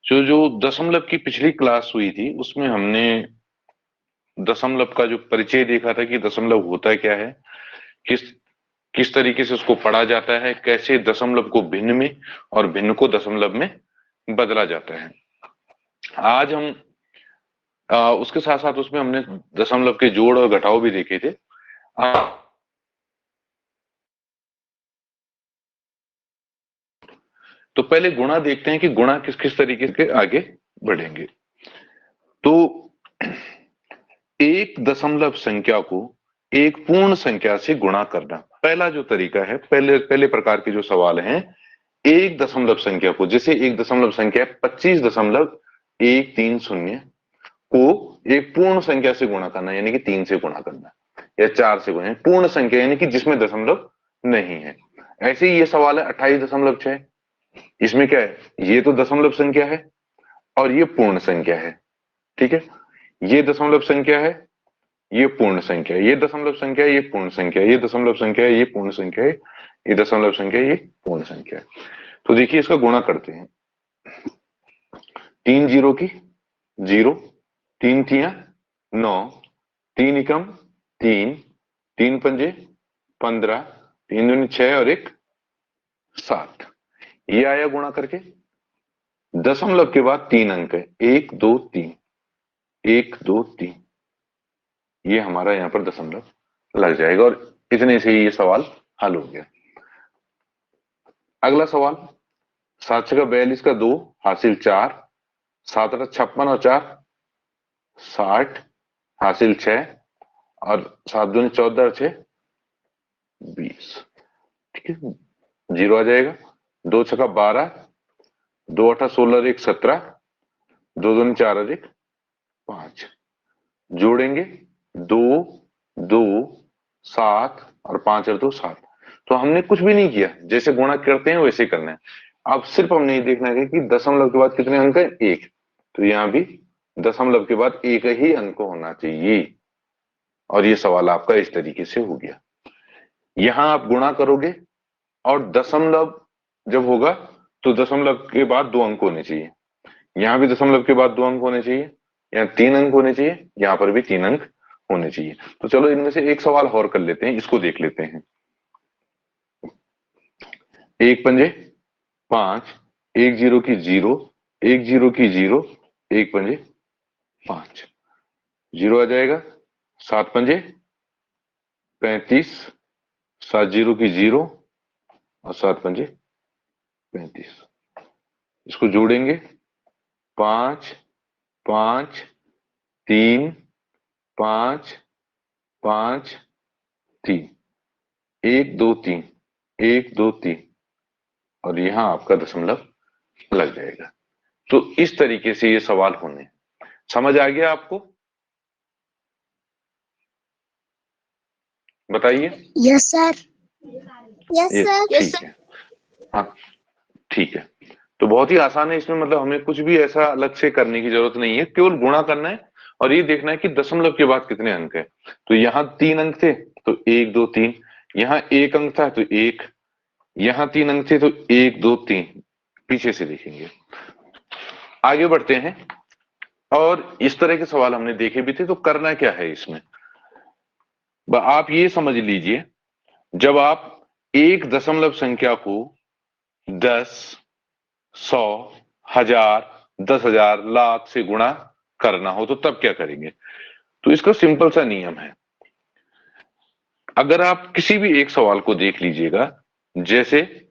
जो जो दशमलव की पिछली क्लास हुई थी उसमें हमने दशमलव का जो परिचय देखा था कि दशमलव होता क्या है, किस किस तरीके से उसको पढ़ा जाता है, कैसे दशमलव को भिन्न में और भिन्न को दशमलव में बदला जाता है। आज हम उसके साथ साथ उसमें हमने दशमलव के जोड़ और घटाव भी देखे थे। तो पहले गुणा देखते हैं कि गुणा किस किस तरीके से आगे बढ़ेंगे। तो एक दशमलव संख्या को एक पूर्ण संख्या से गुणा करना पहला जो तरीका है, पहले पहले प्रकार के जो सवाल हैं, एक दशमलव संख्या को, जैसे एक दशमलव संख्या 25.130 को एक पूर्ण संख्या से गुणा करना, यानी कि 3 से गुणा करना या 4 से गुणा, पूर्ण संख्या यानी कि जिसमें दशमलव नहीं है। ऐसे ही ये सवाल है 28.6, इसमें क्या है, ये तो दशमलव संख्या है और ये पूर्ण संख्या है। ठीक है, ये दशमलव संख्या है, ये पूर्ण संख्या है, ये दशमलव संख्या है, ये पूर्ण संख्या है, ये दशमलव संख्या है, ये पूर्ण संख्या है, ये दशमलव संख्या है, ये पूर्ण संख्या है। तो देखिए इसका गुणा करते हैं। 3 जीरो की 0, 3 तिया 9, 3 एकम 3, 3 पंजे 15, 3 दूनी 6 और 1 7। ये आया गुणा करके। दशमलव के बाद 3 अंक है, 1 2 3, 1 2 3, ये हमारा यहां पर दशमलव लग जाएगा और इतने से ही ये सवाल हल हो गया। अगला सवाल, 7 छक्का 42 का 2 हासिल 4, 7 8 56 और 4 60 हासिल 6 और 7 दूनी 14 और 6 20। ठीक है, 0 आ जाएगा। 2 छक्का 12, 2 8 16 और 1 17, 2 दूनी 4 और 1 5। जोड़ेंगे 2 2 7 और 5 और 2 7। तो हमने कुछ भी नहीं किया, जैसे गुणा करते हैं वैसे करना है। अब सिर्फ हमने ये देखना है कि दशमलव के बाद कितने अंक है, 1। तो यहां भी दशमलव के बाद एक ही अंक होना चाहिए और ये सवाल आपका इस तरीके से हो गया। यहां आप गुणा करोगे और दशमलव जब होगा तो दशमलव के बाद 2 अंक होने चाहिए, यहां भी दशमलव के बाद 2 अंक होने चाहिए, यहाँ 3 अंक होने चाहिए, यहां पर भी 3 अंक होने चाहिए। तो चलो इनमें से एक सवाल और कर लेते हैं, इसको देख लेते हैं। 1 पंजे 5, 1 जीरो की 0, 1 जीरो की 0, 1 पंजे 5, 0 आ जाएगा। 7 पंजे 35, 7 जीरो की 0 और 7 पंजे 35। इसको जोड़ेंगे 5 5 3 5 5 3, 1 2 3, 1 2 3 और यहां आपका दशमलव लग जाएगा। तो इस तरीके से ये सवाल होने। समझ आ गया आपको? बताइए। Yes sir. Yes sir. ठीक है, हाँ ठीक है। तो बहुत ही आसान है, इसमें मतलब हमें कुछ भी ऐसा अलग से करने की जरूरत नहीं है, केवल गुणा करना है और ये देखना है कि दशमलव के बाद कितने अंक है। तो यहाँ 3 अंक थे तो 1 2 3, यहाँ 1 अंक था तो 1, यहाँ 3 अंक थे तो 1 2 3, पीछे से देखेंगे। आगे बढ़ते हैं और इस तरह के सवाल हमने देखे भी थे। तो करना क्या है इसमें, आप ये समझ लीजिए, जब आप एक दशमलव संख्या को 10 100 1000 10,000 लाख से गुणा करना हो तो तब क्या करेंगे। तो इसका सिंपल सा नियम है। अगर आप किसी भी एक सवाल को देख लीजिएगा, जैसे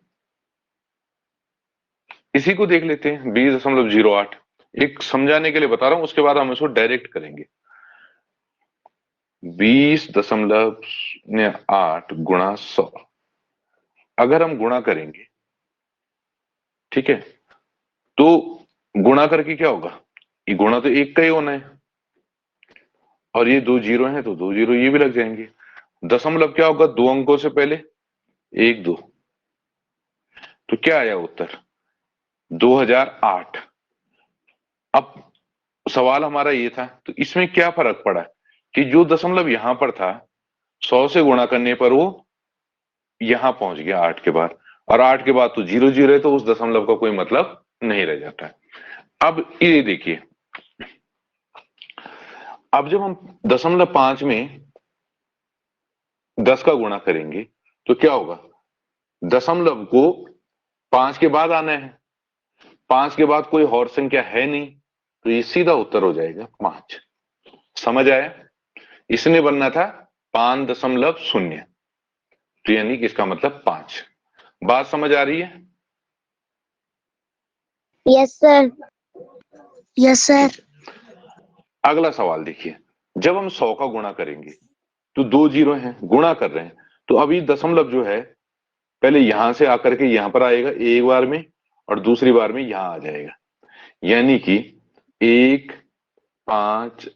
इसी को देख लेते हैं 20.08, एक समझाने के लिए बता रहा हूं, उसके बाद हम इसको डायरेक्ट करेंगे। 20.08 गुणा 100, अगर हम गुणा करेंगे, ठीक है, तो गुणा करके क्या होगा, ये गुणा तो एक का ही होना है और ये 2 जीरो हैं तो 2 जीरो ये भी लग जाएंगे। दशमलव क्या होगा, 2 अंकों से पहले 1 2, तो क्या आया उत्तर 2008। अब सवाल हमारा ये था, तो इसमें क्या फर्क पड़ा कि जो दशमलव यहां पर था 100 से गुणा करने पर वो यहां पहुंच गया 8 के बाद, और 8 के बाद तो 0 0 है, तो उस दशमलव का कोई मतलब नहीं रह जाता है। अब ये देखिए, अब जब हम 0.5 में 10 का गुणा करेंगे तो क्या होगा, दशमलव को 5 के बाद आना है, 5 के बाद कोई और संख्या है नहीं, तो ये सीधा उत्तर हो जाएगा 5। समझ आया? इसने बनना था 5.0, तो यानी कि इसका मतलब 5। बात समझ आ रही है? Yes sir. Yes sir. अगला सवाल देखिए, जब हम 100 का गुणा करेंगे तो 2 जीरो हैं, गुणा कर रहे हैं, तो अभी दशमलव जो है पहले यहां से आकर के यहां पर आएगा एक बार में, और दूसरी बार में यहां आ जाएगा, यानी कि 1 5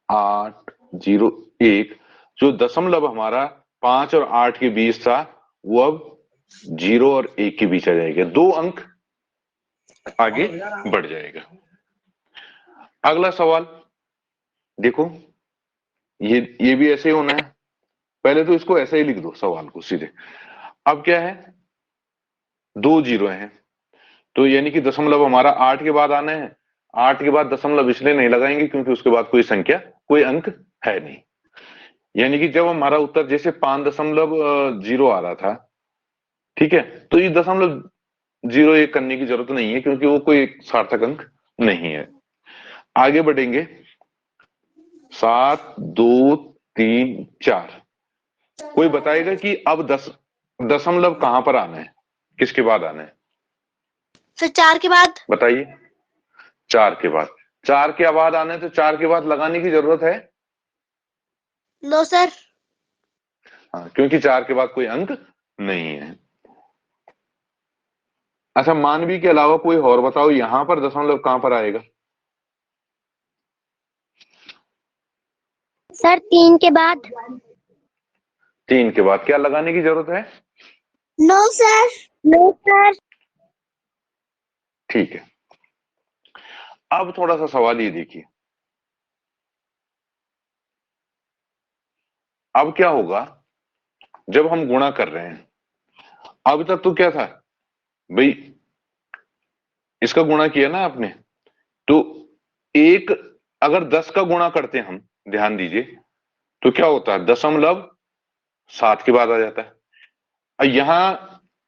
8 0 1। जो दशमलव हमारा 5 और 8 के बीच था वो अब 0 और 1 के बीच आ जाएगा, 2 अंक आगे बढ़ जाएगा। अगला सवाल देखो, ये भी ऐसे ही होना है, पहले तो इसको ऐसे ही लिख दो सवाल को सीधे। अब क्या है, 2 जीरो हैं, तो यानी कि दशमलव हमारा 8 के बाद आना है, 8 के बाद दशमलव इसलिए नहीं लगाएंगे क्योंकि उसके बाद कोई संख्या, कोई अंक है नहीं। यानी कि जब हमारा उत्तर जैसे 5.0 आ रहा था, ठीक है, तो ये 0.01 करने की जरूरत नहीं है क्योंकि वो कोई सार्थक अंक नहीं है। आगे बढ़ेंगे, 7 2 3 4। कोई बताएगा कि अब दशमलव कहां पर आना है, किसके बाद आना है? सर 4 के बाद। बताइए। 4 के बाद, 4 के बाद आना है तो 4 के बाद लगाने की जरूरत है? No sir. हाँ, क्योंकि 4 के बाद कोई अंक नहीं है। अच्छा, मानवी के अलावा कोई और बताओ, यहां पर दशमलव कहां पर आएगा? सर 3 के बाद। 3 के बाद क्या लगाने की जरूरत है? No sir. No sir. ठीक है। अब थोड़ा सा सवाल ये देखिए, अब क्या होगा जब हम गुणा कर रहे हैं? अब तक तो क्या था भाई, इसका गुणा किया ना आपने, तो एक, अगर 10 का गुणा करते हैं हम, ध्यान दीजिए, तो क्या होता है, दशमलव 7 के बाद आ जाता है। और यहां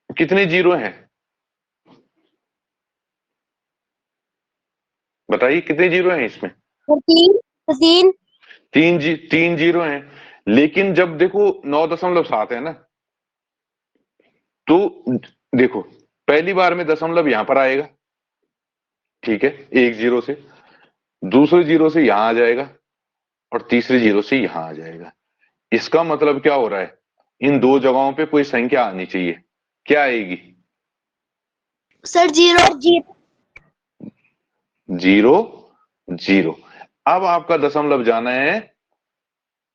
कितने जीरो हैं, बताइए कितने जीरो हैं इसमें? 3। 3। 3 जीरो हैं, लेकिन जब देखो 9.7 है ना, तो देखो पहली बार में दशमलव यहां पर आएगा, ठीक है, एक जीरो से, दूसरे जीरो से यहां आ जाएगा, और तीसरे जीरो से यहां आ जाएगा। इसका मतलब क्या हो रहा है, इन दो जगहों पे कोई संख्या आनी चाहिए, क्या आएगी? सर 0। 0 0। अब आपका दशमलव जाना है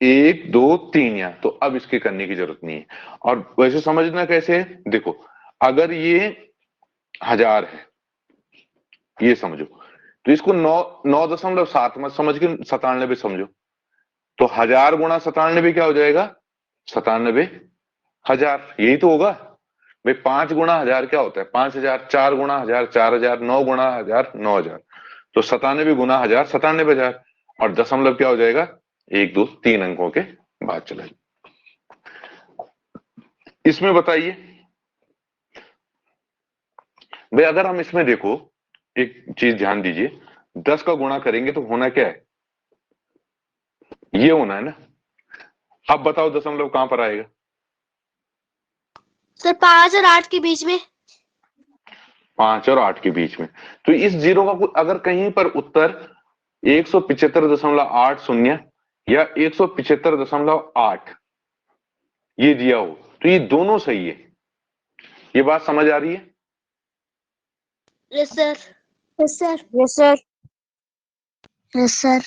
1 2 3 यहां, तो अब इसके करने की जरूरत नहीं है। और वैसे समझना कैसे है, देखो, अगर ये 1000 है, ये समझो, तो इसको 9.7 मत समझ के 97 समझो, तो 1000 गुणा 97 क्या हो जाएगा, 97,000, यही तो होगा भाई। 5 गुणा 1000 क्या होता है, 5000, 4 गुणा 1000 4000, 9 गुणा 1000 9000, तो 97 गुना 1000 97,000, और दशमलव क्या हो जाएगा, 1 2 3 अंकों के बाद चला जाए। इसमें बताइए भाई, अगर हम इसमें देखो, एक चीज ध्यान दीजिए, 10 का गुणा करेंगे तो होना क्या है, ये होना है ना। अब बताओ दशमलव कहां पर आएगा? सर 5 और 8 के बीच में। 5 और 8 के बीच में, तो इस जीरो का अगर कहीं पर उत्तर 175.80 या 175.8 ये दिया हो, तो ये दोनों सही है। ये बात समझ आ रही है? Yes sir. Yes sir. Yes sir. Yes sir.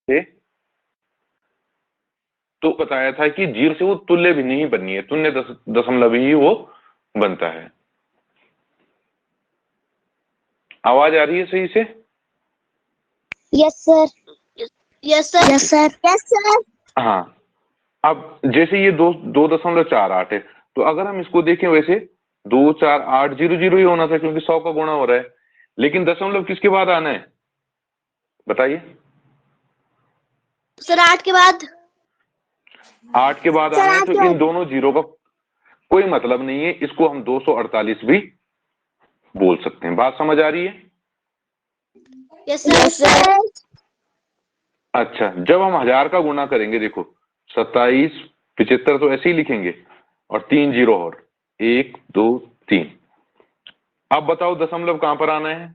ये तो बताया था कि जीरो से वो तुल्य भी नहीं बननी है, तुल्य दशमलव ही वो बनता है। आवाज आ रही है सही से? Yes sir. Yes sir. Yes sir. Yes sir. हाँ। अब जैसे ये 2.48 है, तो अगर हम इसको देखें वैसे 2 4 8 0 0 ही होना था क्योंकि 100 का गुणा हो रहा है, लेकिन दशमलव किसके बाद आना है बताइए? सर 8 के बाद। 8 के बाद आना है, तो इन दोनों जीरो का कोई मतलब नहीं है, इसको हम 248 भी बोल सकते हैं। बात समझ आ रही है? Yes sir. अच्छा, जब हम 1000 का गुणा करेंगे, देखो 27 75 तो ऐसे ही लिखेंगे और 3 जीरो और 1 2 3। अब बताओ दशमलव कहां पर आना है?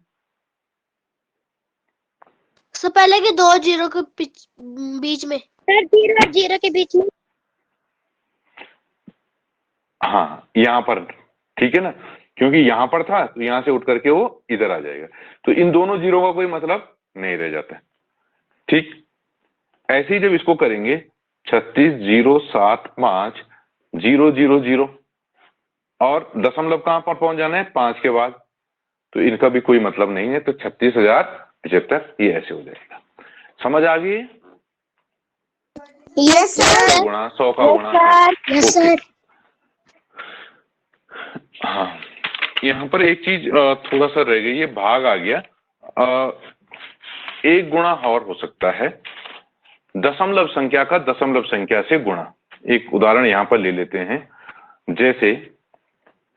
सर पहले के 2 जीरो के बीच में। सर 0 और 0 के बीच में। हाँ, यहां पर, ठीक है ना, क्योंकि यहां पर था तो यहां से उठ करके वो इधर आ जाएगा, तो इन दोनों जीरो का कोई मतलब नहीं रह जाता है। ठीक, ऐसे ही जब इसको करेंगे 36 0 7 5 0 0 0 और दशमलव कहां पर पहुंच जाना है? 5 के बाद, तो इनका भी कोई मतलब नहीं है, तो 36,075 ये ऐसे हो जाएगा। समझ आ गई? Yes sir. गुणा 100 का गुणा। Yes sir. हाँ, यहाँ पर एक चीज थोड़ा सा रह गई है, भाग आ गया। एक गुणा और हो सकता है, दशमलव संख्या का दशमलव संख्या से गुणा। एक उदाहरण यहाँ पर ले लेते हैं, जैसे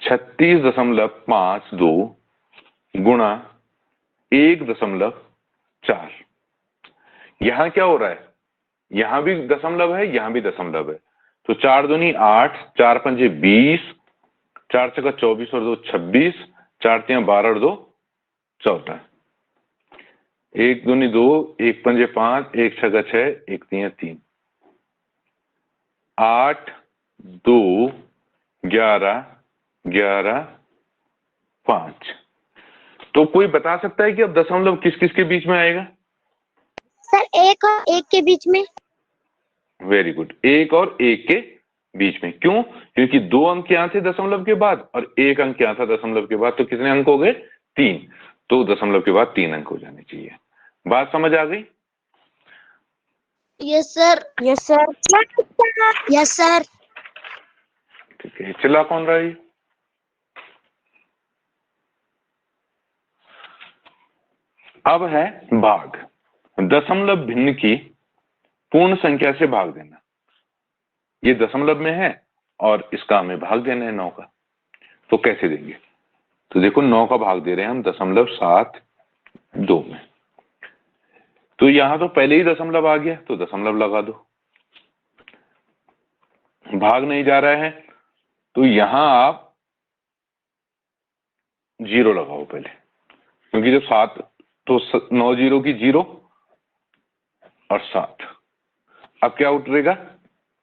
36.52 गुणा 1.4। यहां क्या हो रहा है? यहां भी दशमलव है, यहां भी दशमलव है, तो 4 दूनी 8, 4 पंजे 20, 4 छक्का 24 और 2 26, 4 तियां 12 और 2 14, 1 दूनी 2, 1 पंजे 5, 1 छक्का 6, 1 तियां 3, 8 2 11 11 5। तो कोई बता सकता है कि अब दशमलव किस किस के बीच में आएगा? सर 1 और 1 के बीच में। वेरी गुड, 1 और 1 के बीच में। क्यों? क्योंकि 2 अंक यहाँ थे दशमलव के बाद और 1 अंक यहाँ था दशमलव के बाद, तो कितने अंक हो गए? 3। तो दशमलव के बाद 3 अंक हो जाने चाहिए। बात समझ आ गई? Yes sir. Yes sir. Yes sir. ठीक है, चिल्ला कौन रहा है? अब है भाग। दशमलव भिन्न की पूर्ण संख्या से भाग देना। ये दशमलव में है और इसका हमें भाग देना है 9 का, तो कैसे देंगे? तो देखो 9 का भाग दे रहे हैं हम 0.72 में, तो यहां तो पहले ही दशमलव आ गया, तो दशमलव लगा दो। भाग नहीं जा रहा है तो यहां आप 0 लगाओ पहले, क्योंकि जब 7 तो 9 जीरो की 0 और 7, अब क्या उतरेगा?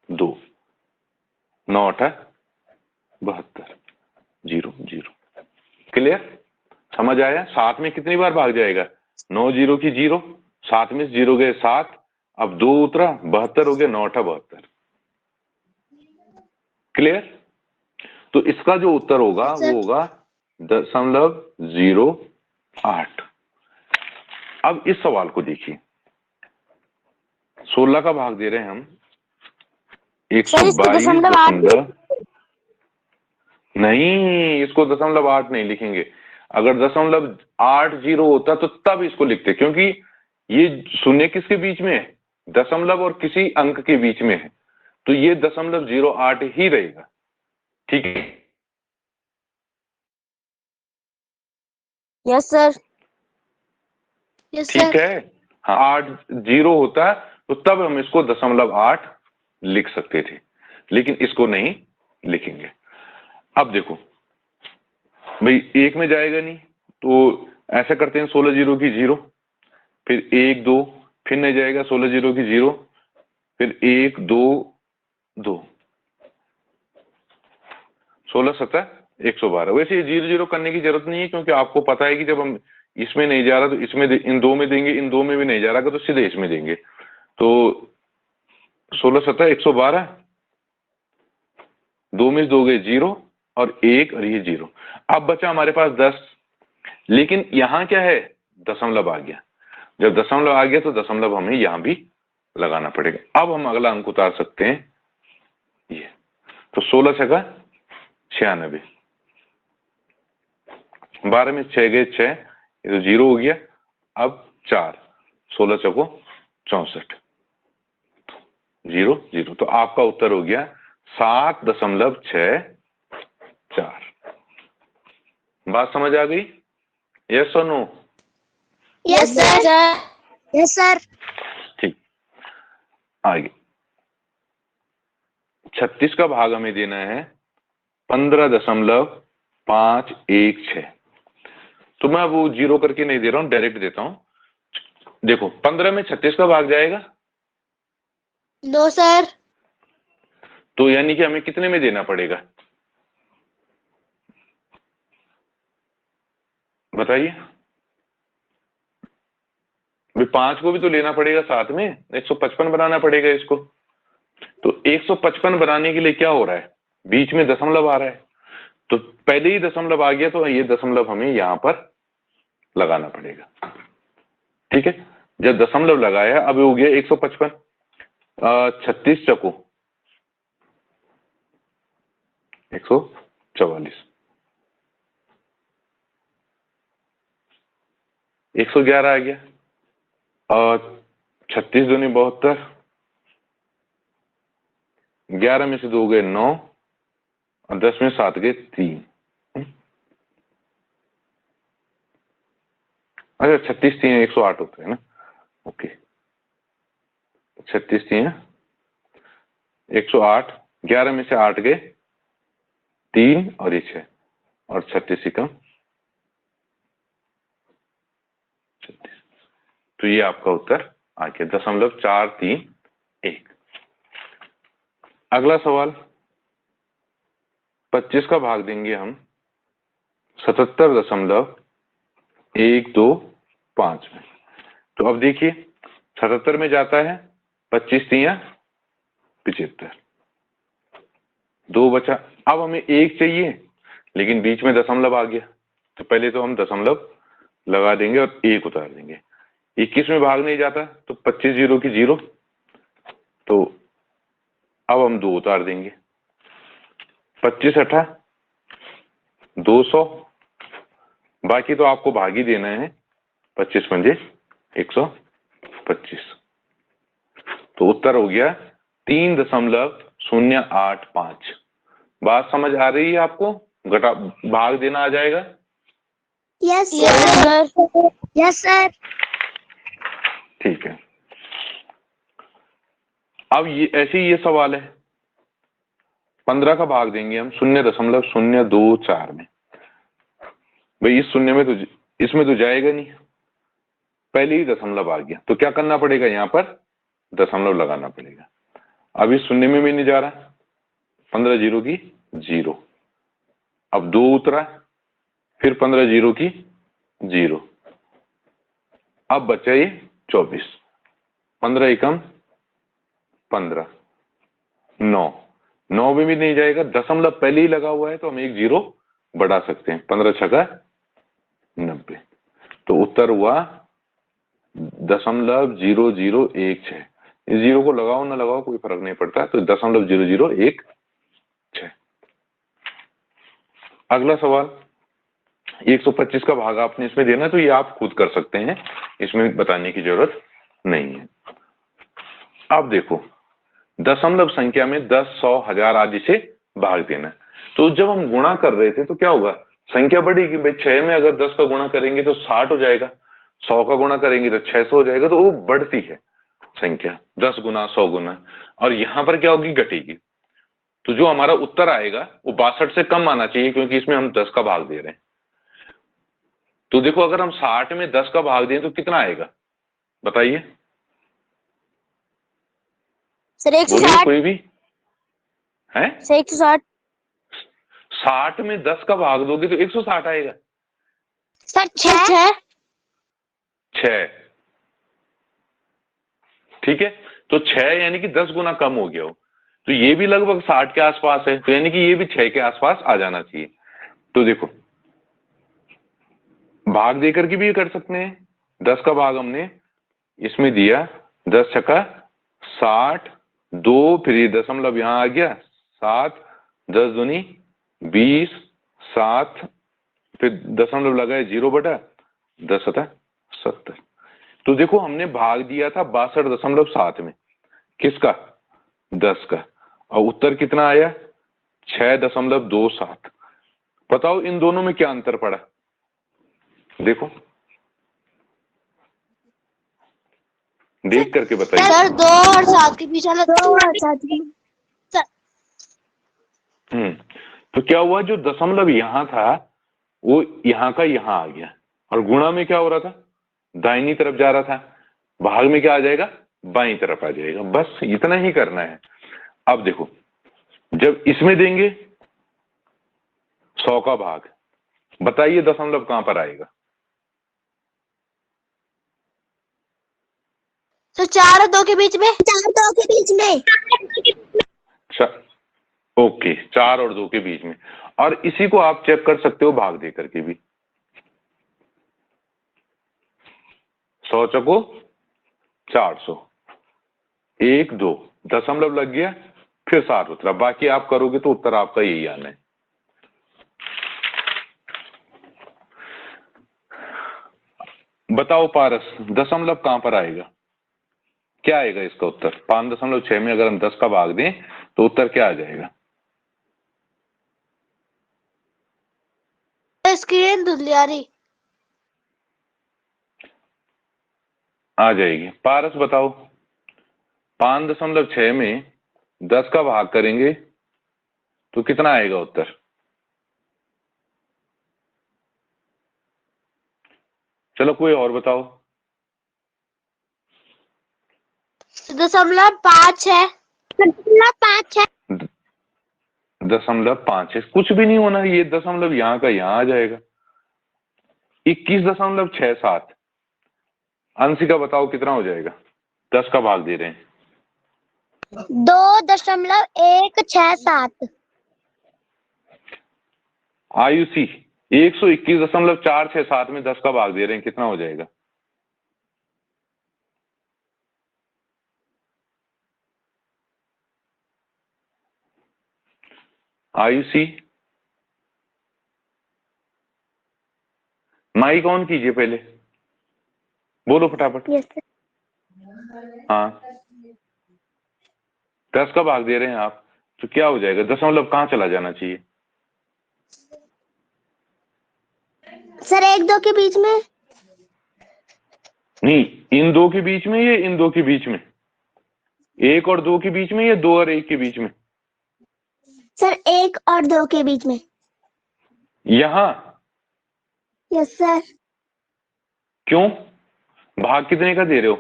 2, 9 8 72, 0 0। क्लियर? समझ आया? 7 में कितनी बार भाग जाएगा? 9 जीरो की 0, 7 में 0 गए 7, अब 2 उतरा 72 हो गया, 9 8 72। क्लियर? तो इसका जो उत्तर होगा वो होगा 0.08। अब इस सवाल को देखिए, 16 का भाग दे रहे हैं हम 122.8। नहीं, इसको 0.8 नहीं लिखेंगे। अगर 0.80 होता तो तब इसको लिखते, क्योंकि ये शून्य किसके बीच में है? दशमलव और किसी अंक के बीच में है, तो ये 0.08 ही रहेगा। ठीक है? Yes sir. यस ठीक सर। है। हाँ, 8 0 होता तो तब हम इसको 0.8 लिख सकते थे, लेकिन इसको नहीं लिखेंगे। अब देखो भाई, 1 में जाएगा नहीं, तो ऐसा करते हैं 16 जीरो की 0, फिर 1 2, फिर नहीं जाएगा 16 जीरो की 0, फिर 1 2 2, 16 7 112। वैसे ये 0 0 करने की जरूरत नहीं है, क्योंकि आपको पता है कि जब हम इसमें नहीं जा रहा तो इसमें इन दो में देंगे, इन दो में भी नहीं जा रहा तो सीधे इसमें देंगे। तो 16 7 112, 2 में 2 गए 0 और 1 और ये 0। अब बचा हमारे पास 10, लेकिन यहां क्या है? दशमलव आ गया। जब दशमलव आ गया तो दशमलव हमें यहां भी लगाना पड़ेगा। अब हम अगला अंक उतार सकते हैं ये, तो 16 छका 96। 12 में 6 गए 6, ये तो 0 हो गया। अब 4, 16 चौको 64, 0 0। तो आपका उत्तर हो गया 7.64। बात समझ आ गई? यस और no? Yes sir. Yes sir. ठीक, आगे 36 का भाग हमें देना है 15.516। तो मैं वो 0 करके नहीं दे रहा हूं, डायरेक्ट देता हूं। देखो 15 में 36 का भाग जाएगा? No sir. तो यानी कि हमें कितने में देना पड़ेगा बताइए? भाई 5 को भी तो लेना पड़ेगा साथ में, 155 बनाना पड़ेगा इसको। तो 155 बनाने के लिए क्या हो रहा है, बीच में दशमलव आ रहा है। तो पहले ही दशमलव आ गया तो ये दशमलव हमें यहां पर लगाना पड़ेगा। ठीक है, जब दशमलव लगाया अब हो गया 155। 36 चको 144, 111 आ गया। और 36 दूनी 72, 11 में से 2 गए 9, और 10 में 7 गए 3। अच्छा 36 3 108 होता है ना। ओके, 36 3 108, 11 में से 8 गए 3 और ये 6, और 36 कम 36। तो ये आपका उत्तर आ गया 0.431। अगला सवाल 25 का भाग देंगे हम 77.125 में। तो अब देखिए 77 में जाता है 25 3 75, 2 बचा। अब हमें 1 चाहिए, लेकिन बीच में दशमलव आ गया, तो पहले तो हम दशमलव लगा देंगे और 1 उतार देंगे। 21 में भाग नहीं जाता तो 25 0 की 0, तो अब हम 2 उतार देंगे। 25 8 200, बाकी तो आपको भाग ही देना है। 25 पंजे 125, तो उत्तर हो गया 3.085। बात समझ आ रही है आपको? घटा भाग देना आ जाएगा? Yes sir. Yes sir. ठीक है, अब ये ऐसे ही ये सवाल है 15 का भाग देंगे हम 0.024 में। भाई इस शून्य में तो इसमें तो जाएगा नहीं, पहले ही दशमलव आ गया, तो क्या करना पड़ेगा, यहां पर दशमलव लगाना पड़ेगा। अब इस शून्य में भी नहीं जा रहा, 15 0 की 0, अब 2 उतरा, फिर 15 0 की 0, अब बचा ये 24, 15 एकम 15, 9, 9 में भी नहीं जाएगा, दशमलव पहले ही लगा हुआ है, तो हम एक 0 बढ़ा सकते हैं, 15 छका 90। तो उत्तर हुआ 0.0016। इस 0 को लगाओ ना लगाओ कोई फर्क नहीं पड़ता, तो 0.0016। अगला सवाल 125 का भाग आपने इसमें देना, तो ये आप खुद कर सकते हैं, इसमें बताने की जरूरत नहीं है। अब देखो दशमलव संख्या में 10 100 1000 आदि से भाग देना। तो जब हम गुणा कर रहे थे तो क्या होगा, संख्या बढ़ेगी। भाई 6 में अगर 10 का गुणा करेंगे तो 60 हो जाएगा, 100 का गुणा करेंगे तो 600 हो जाएगा, तो वो बढ़ती है संख्या 10 गुना 100 गुना, और यहां पर क्या होगी, घटेगी। तो जो हमारा उत्तर आएगा वो 62 से कम आना चाहिए, क्योंकि इसमें हम 10 का भाग दे रहे हैं। तो देखो अगर हम 60 में 10 का भाग दें तो कितना आएगा बताइए? सर बोलिए 160। कोई भी है? सर 160। 60 में 10 का भाग दोगे तो 160 आएगा। सर 6। 6, ठीक है, तो 6 यानी कि 10 गुना कम हो गया हो, तो ये भी लगभग 60 के आसपास है, तो यानी कि ये भी 6 के आसपास आ जाना चाहिए। तो देखो भाग देकर के भी कर सकते हैं। 10 का भाग हमने इसमें दिया, 10 छक्का 60, 2 फिर ये दशमलव यहां आ गया 7, 10 दूनी 20, 7, फिर दशमलव लगाए 0/10 होता है 70। तो देखो हमने भाग दिया था 62.7 में, किसका? 10 का, और उत्तर कितना आया? 6.27। बताओ इन दोनों में क्या अंतर पड़ा? देखो, देख करके बताइए। सर 2 और 7 के बीच वाला 2 और 7 तो क्या हुआ, जो दशमलव यहां था वो यहां का यहां आ गया, और गुणा में क्या हो रहा था? दाहिनी तरफ जा रहा था। भाग में क्या आ जाएगा? बाईं तरफ आ जाएगा। बस इतना ही करना है। अब देखो, जब इसमें देंगे 100 का भाग, बताइए दशमलव कहां पर आएगा? तो 4 और 2 के बीच में, 4 2 के बीच में। ओके, 4 और 2 के बीच में। और इसी को आप चेक कर सकते हो भाग दे करके भी। 100 चको 400, 1 2 दशमलव लग गया, फिर 7 उतरा। बाकी आप करोगे तो उत्तर आपका यही आना है। बताओ पारस, दशमलव कहां पर आएगा? क्या आएगा इसका उत्तर? 5.6 में अगर हम 10 का भाग दें तो उत्तर क्या आ जाएगा? स्क्रीन धुंधली आ रही। आ जाएगी। पारस बताओ, 5.6 में 10 का भाग करेंगे तो कितना आएगा उत्तर? चलो कोई और बताओ। 0.5 है। 0.5 है। 0.5 है, कुछ भी नहीं होना, ये दशमलव यहां का यहां आ जाएगा। 21.67। अंशिका बताओ कितना हो जाएगा? 10 का भाग दे रहे हैं। 2.167। आयुषी, 121.467 में 10 का भाग दे रहे हैं, कितना हो जाएगा? आयुषी, माइक ऑन कीजिए पहले, बोलो फटाफट। हाँ, 10 का भाग दे रहे हैं आप, तो क्या हो जाएगा? दशमलव कहाँ चला जाना चाहिए? सर 1 2 के बीच में। नहीं, इन दो के बीच में या इन दो के बीच में? 1 और 2 के बीच में या 2 और 1 के बीच में? सर 1 और 2 के बीच में। यहां? Yes sir. क्यों? भाग कितने का दे रहे हो?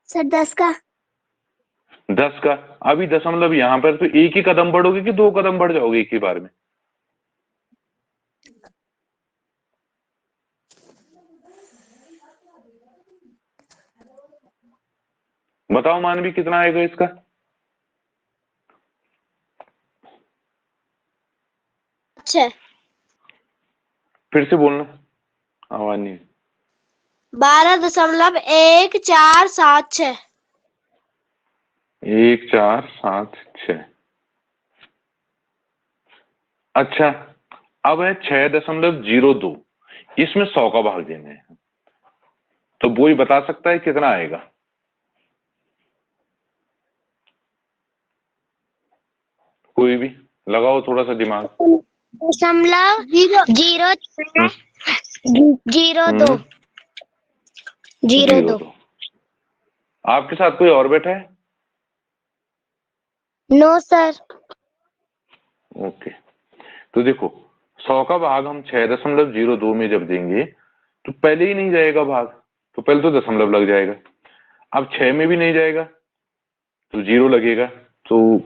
सर 10 का। 10 का। अभी दशमलव यहां पर, तो एक ही कदम बढ़ोगे कि 2 कदम बढ़ जाओगे एक ही बार में? बताओ मानवी, कितना आएगा इसका? अच्छा, फिर से बोलना, आवाज नहीं। 12.1476। 1476। अच्छा, अब है 6.02, इसमें 100 का भाग देना है, तो वो ही बता सकता है कितना आएगा? कोई भी लगाओ थोड़ा सा दिमाग। 0.02 0.02। आपके साथ कोई और बैठा है? No sir. ओके, तो देखो 100 का भाग हम 6.02 में जब देंगे तो पहले ही नहीं जाएगा भाग, तो पहले तो दशमलव लग जाएगा। अब 6 में भी नहीं जाएगा तो 0 लगेगा, तो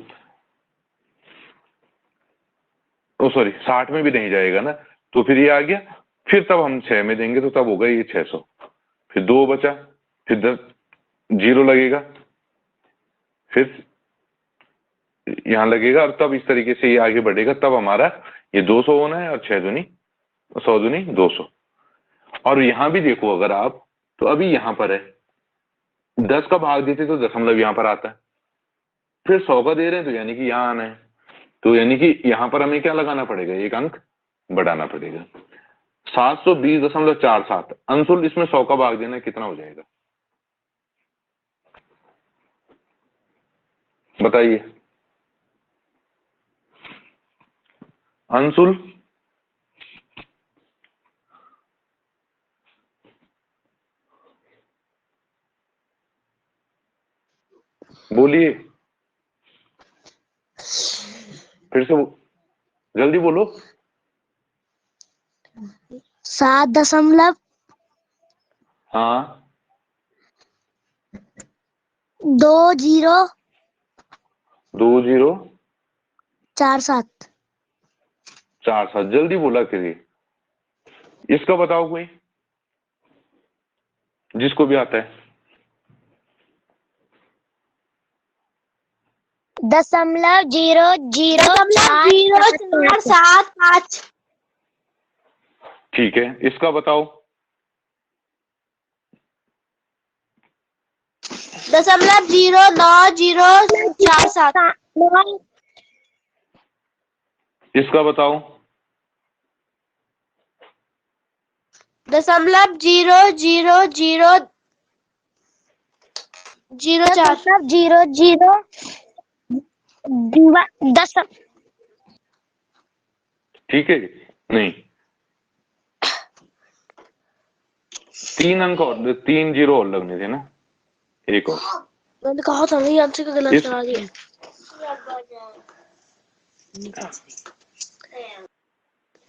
ओ सॉरी 60 में भी नहीं जाएगा ना, तो फिर ये आ गया। फिर तब हम 6 में देंगे तो तब होगा ये 600। फिर 2 बचा, फिर 10 0 लगेगा, फिर यहाँ लगेगा, और तब इस तरीके से ये आगे बढ़ेगा। तब हमारा ये 200 होना है, और 6 दूनी 100 दूनी 200। और यहां भी देखो अगर आप, तो अभी यहां पर है 10 का भाग देते तो दशमलव यहां पर आता है, फिर 100 का दे रहे हैं तो यानी कि यहां आना है। तो यानी कि यहां पर हमें क्या लगाना पड़ेगा, एक अंक बढ़ाना पड़ेगा। 720.47। अंशुल इसमें 100 का भाग देना कितना हो जाएगा बताइए अंशुल। बोलिए फिर से जल्दी बोलो। 7.2 हाँ 0 20 4 7। 47 जल्दी बोला करिए। इसका बताओ कोई जिसको भी आता है। 0.00475। ठीक है इसका बताओ। 0.09047। इसका बताओ। 0.00004। 10। ठीक है नहीं 3 अंक और 3 जीरो और लगने थे ना, एक और। मैंने कहा था नहीं, आंसर का गलत करा दिया।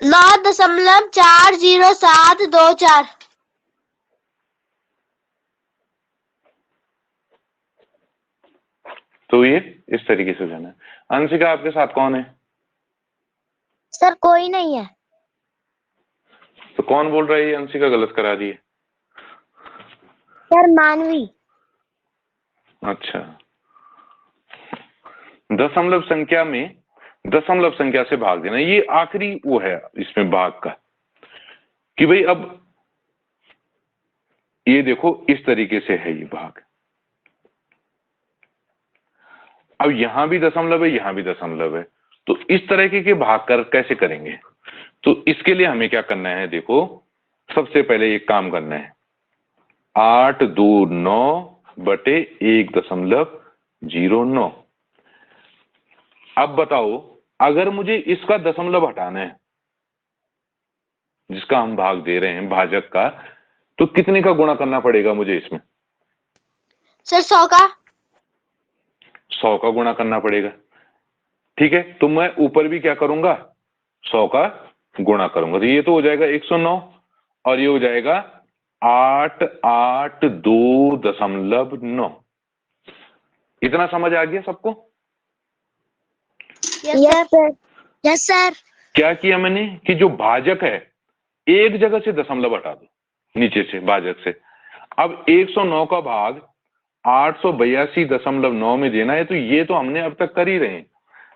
9.40724। तो ये इस तरीके से जाना है। अंशिका आपके साथ कौन है? सर कोई नहीं है। तो कौन बोल रहा है ये अंशिका गलत करा रही है? सर मानवी। अच्छा दशमलव संख्या में दशमलव संख्या से भाग देना, ये आखिरी वो है इसमें भाग का कि भाई अब ये देखो इस तरीके से है ये भाग। अब यहां भी दशमलव है यहां भी दशमलव है, तो इस तरह के भाग कर कैसे करेंगे? तो इसके लिए हमें क्या करना है, देखो सबसे पहले एक काम करना है 829/1.09। अब बताओ अगर मुझे इसका दशमलव हटाना है जिसका हम भाग दे रहे हैं भाजक का, तो कितने का गुणा करना पड़ेगा मुझे इसमें? सर 100 का। 100 का गुणा करना पड़ेगा। ठीक है तो मैं ऊपर भी क्या करूंगा 100 का गुणा करूंगा, तो ये तो हो जाएगा 109 और ये हो जाएगा 882.9। इतना समझ आ गया सबको? Yes sir. Yes sir. क्या किया मैंने कि जो भाजक है एक जगह से दशमलव हटा दो नीचे से भाजक से। अब 109 का भाग 882.9 में देना है, तो ये तो हमने अब तक कर ही रहे हैं,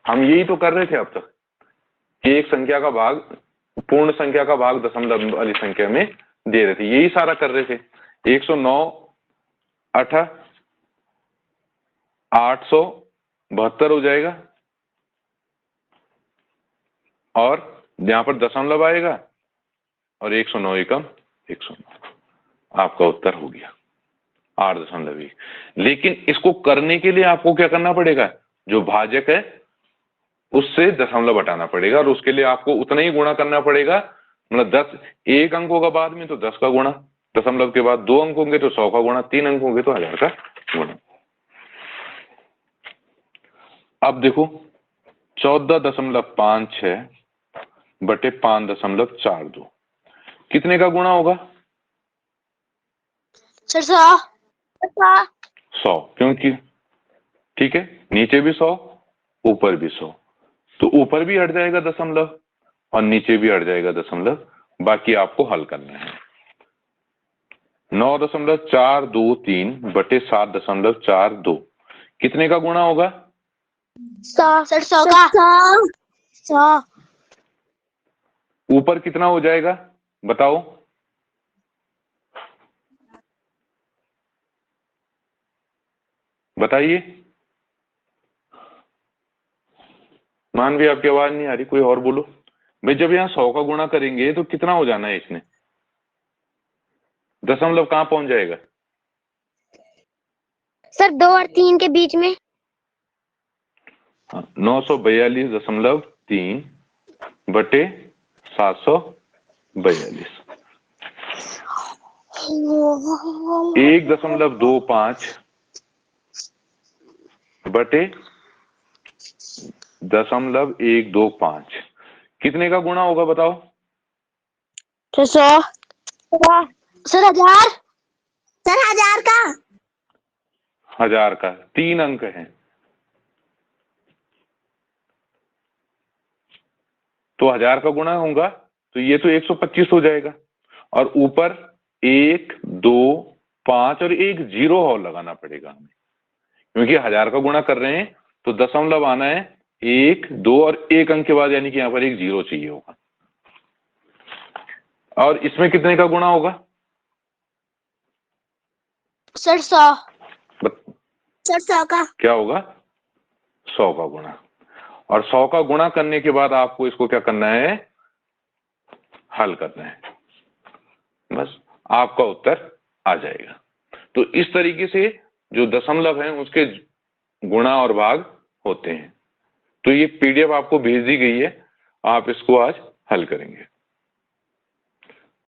हम यही तो कर रहे थे अब तक, एक संख्या का भाग पूर्ण संख्या का भाग दशमलव वाली संख्या में दे रहे थे, यही सारा कर रहे थे। 109 8 872 हो जाएगा और यहां पर दशमलव आएगा और 109 एकम 109। आपका उत्तर हो गया 8.1। लेकिन इसको करने के लिए आपको क्या करना पड़ेगा, जो भाजक है उससे दशमलव हटाना पड़ेगा और उसके लिए आपको उतना ही गुणा करना पड़ेगा। मतलब 10 एक अंक होगा बाद में तो 10 का गुणा, दशमलव के बाद 2 अंक होंगे तो 100 का गुणा, 3 अंक होंगे तो 1000 का गुणा। अब देखो 14.56/5.42 कितने का गुणा होगा? सर 100। 100, क्योंकि ठीक है नीचे भी 100 ऊपर भी 100, तो ऊपर भी हट जाएगा दशमलव और नीचे भी हट जाएगा दशमलव, बाकी आपको हल करना है। 9.423/7.42 कितने का गुणा होगा? 100। सर 100 का। 100। ऊपर कितना हो जाएगा बताओ? बताइए मानवी आपकी आवाज नहीं आ रही, कोई और बोलो। भाई जब यहाँ 100 का गुणा करेंगे तो कितना हो जाना है इसने? दशमलव कहाँ पहुंच जाएगा? सर 2 और 3 के बीच में। 942.3 बटे 742, 1.25 बटे 0.125 कितने का गुणा होगा बताओ? 600। सर 1000। सर 1000 का। 1000 का 3 अंक है, तो 1000 का गुणा होगा तो ये तो 125 हो जाएगा, और ऊपर 1, 2, 5 और एक 0 और लगाना पड़ेगा हमें, क्योंकि 1000 का गुणा कर रहे हैं तो दशमलव आना है 1, 2 और 1 अंक के बाद, यानी कि यहाँ पर एक 0 चाहिए होगा। और इसमें कितने का गुणा होगा? सर 100। सर 100 का। क्या होगा? 100 का गुणा। और 100 का गुणा करने के बाद आपको इसको क्या करना है? हल करना है, बस आपका उत्तर आ जाएगा। तो इस तरीके से जो दशमलव है उसके गुणा और भाग होते हैं। तो ये पीडीएफ आपको भेज दी गई है, आप इसको आज हल करेंगे।